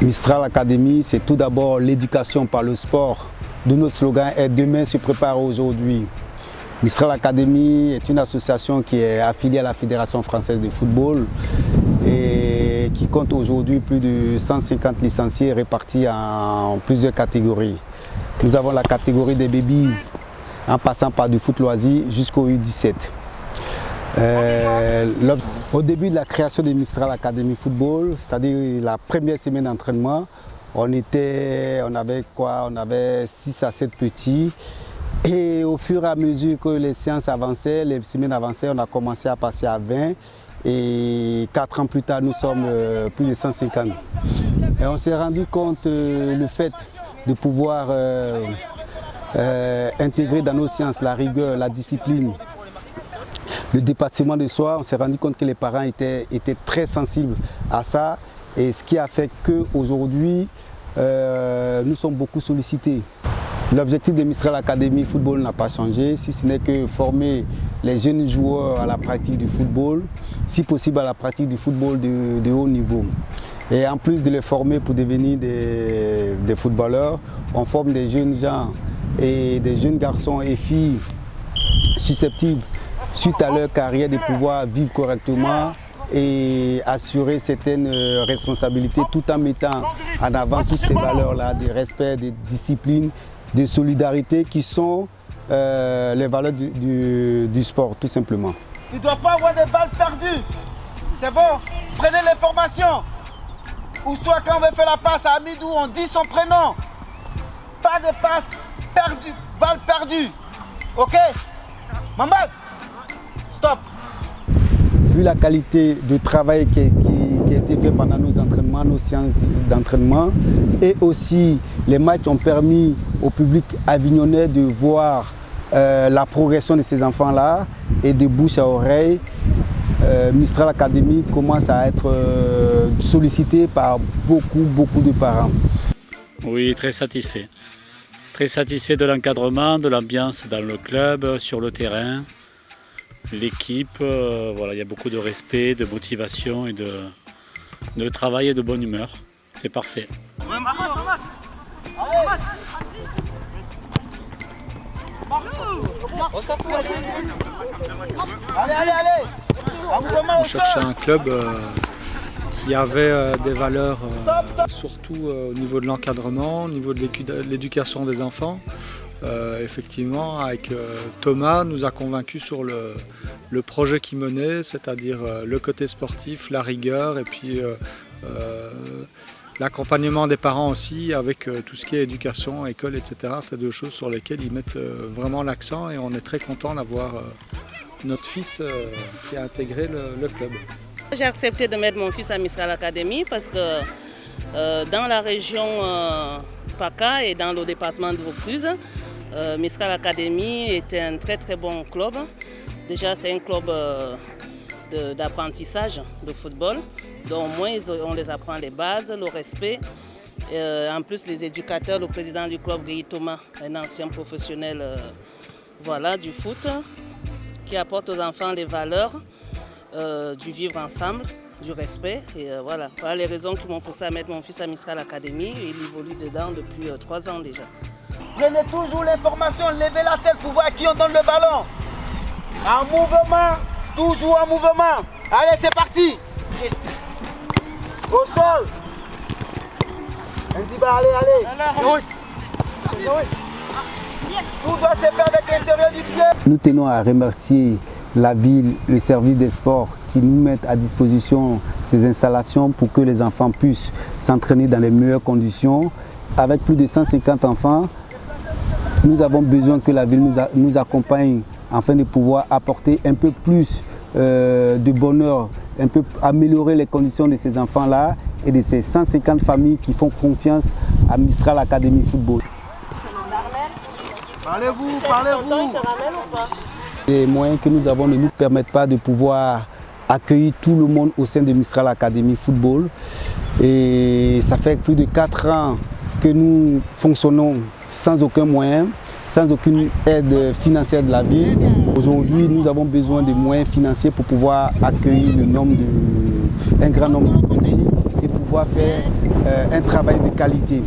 Mistral Academy, c'est tout d'abord l'éducation par le sport, d'où notre slogan est « Demain se prépare aujourd'hui ». Mistral Academy est une association qui est affiliée à la Fédération française de football et qui compte aujourd'hui plus de 150 licenciés répartis en plusieurs catégories. Nous avons la catégorie des babies en passant par du foot loisir jusqu'au U17. Au début de la création de Mistral Academy Football, c'est-à-dire la première semaine d'entraînement, on avait 6 à 7 petits. Et au fur et à mesure que les séances avançaient, les semaines avançaient, on a commencé à passer à 20. Et 4 ans plus tard, nous sommes plus de 150. Et on s'est rendu compte le fait de pouvoir intégrer dans nos séances la rigueur, la discipline, le dépassement de soi. On s'est rendu compte que les parents étaient très sensibles à ça. Et ce qui a fait qu'aujourd'hui, nous sommes beaucoup sollicités. L'objectif de Mistral Academy Football n'a pas changé, si ce n'est que former les jeunes joueurs à la pratique du football, si possible à la pratique du football de haut niveau. Et en plus de les former pour devenir des footballeurs, on forme des jeunes gens et des jeunes garçons et filles susceptibles, suite à leur carrière, de pouvoir vivre correctement et assurer certaines responsabilités tout en mettant en avant toutes ces valeurs-là de respect, de discipline, de solidarité qui sont les valeurs du sport tout simplement. Il ne doit pas avoir des balles perdues. C'est bon, prenez les formations. Ou soit quand on veut faire la passe à Amidou, on dit son prénom. Pas de passe perdue, balle perdue. Ok? Mamad, stop. Vu la qualité de travail qui a été fait pendant nos entraînements, nos séances d'entraînement, et aussi les matchs ont permis au public avignonnais de voir la progression de ces enfants-là et de bouche à oreille. Mistral Academy commence à être sollicité par beaucoup de parents. Oui, très satisfait. Très satisfait de l'encadrement, de l'ambiance dans le club, sur le terrain. L'équipe, voilà, il y a beaucoup de respect, de motivation et de travail et de bonne humeur. C'est parfait. Allez. On cherchait un club qui avait des valeurs, surtout au niveau de l'encadrement, au niveau de l'éducation des enfants. Effectivement, avec Thomas, nous a convaincus sur le projet qu'il menait, c'est-à-dire le côté sportif, la rigueur et puis l'accompagnement des parents aussi avec tout ce qui est éducation, école, etc. C'est deux choses sur lesquelles ils mettent vraiment l'accent et on est très content d'avoir notre fils qui a intégré le club. J'ai accepté de mettre mon fils à Mistral Academy parce que dans la région PACA et dans le département de Vaucluse, Mistral Academy était un très bon club. Déjà c'est un club d'apprentissage de football. Donc au moins on les apprend les bases, le respect. En plus les éducateurs, le président du club Guy Thomas, un ancien professionnel du foot, qui apporte aux enfants les valeurs du vivre ensemble, du respect. Et voilà les raisons qui m'ont poussé à mettre mon fils à Mistral Academy. Il évolue dedans depuis 3 ans déjà. Prenez toujours l'information, levez la tête pour voir à qui on donne le ballon. En mouvement, toujours en mouvement. Allez, c'est parti. Au sol. Allez. Tout doit se faire avec l'intérieur du pied. Nous tenons à remercier la ville, le service des sports qui nous mettent à disposition ces installations pour que les enfants puissent s'entraîner dans les meilleures conditions. Avec plus de 150 enfants, nous avons besoin que la ville nous accompagne afin de pouvoir apporter un peu plus de bonheur, un peu améliorer les conditions de ces enfants-là et de ces 150 familles qui font confiance à Mistral Academy Football. Parlez-vous. Les moyens que nous avons ne nous permettent pas de pouvoir accueillir tout le monde au sein de Mistral Academy Football. Et ça fait plus de 4 ans que nous fonctionnons sans aucun moyen, sans aucune aide financière de la ville. Aujourd'hui, nous avons besoin de moyens financiers pour pouvoir accueillir un grand nombre de petits et pouvoir pouvoir faire un travail de qualité.